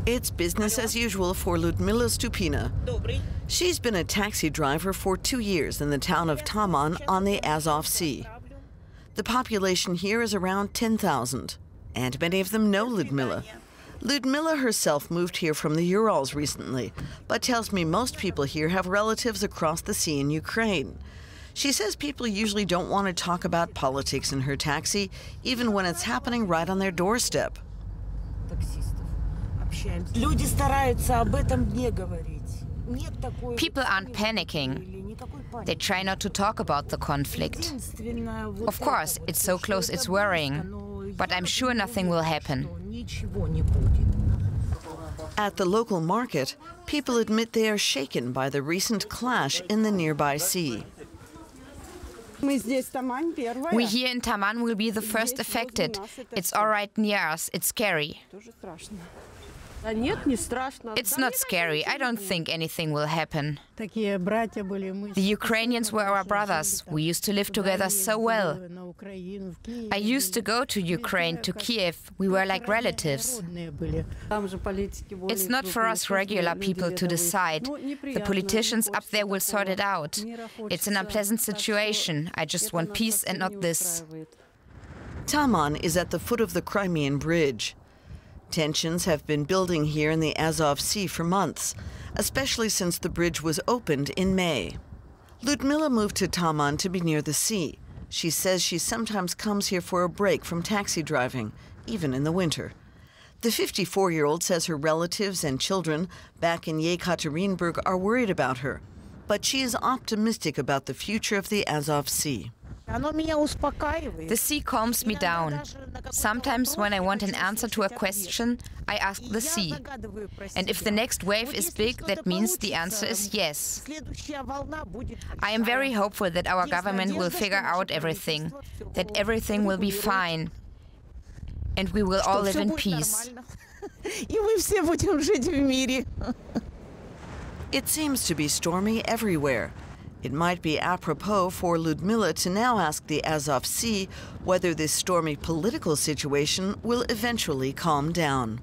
It's business as usual for Ludmila Stupina. She's been a taxi driver for 2 years in the town of Taman on the Azov Sea. The population here is around 10,000, and many of them know Ludmila. Ludmila herself moved here from the Urals recently, but tells me most people here have relatives across the sea in Ukraine. She says people usually don't want to talk about politics in her taxi, even when it's happening right on their doorstep. People aren't panicking. They try not to talk about the conflict. Of course, it's so close it's worrying, but I'm sure nothing will happen. At the local market, people admit they are shaken by the recent clash in the nearby sea. We here in Taman will be the first affected. It's all right near us. It's scary. It's not scary. I don't think anything will happen. The Ukrainians were our brothers. We used to live together so well. I used to go to Ukraine, to Kiev. We were like relatives. It's not for us regular people to decide. The politicians up there will sort it out. It's an unpleasant situation. I just want peace and not this. Taman is at the foot of the Crimean Bridge. Tensions have been building here in the Azov Sea for months, especially since the bridge was opened in May. Ludmila moved to Taman to be near the sea. She says she sometimes comes here for a break from taxi driving, even in the winter. The 54-year-old says her relatives and children back in Yekaterinburg are worried about her, but she is optimistic about the future of the Azov Sea. The sea calms me down. Sometimes when I want an answer to a question, I ask the sea. And if the next wave is big, that means the answer is yes. I am very hopeful that our government will figure out everything, that everything will be fine, and we will all live in peace. It seems to be stormy everywhere. It might be apropos for Ludmila to now ask the Azov Sea whether this stormy political situation will eventually calm down.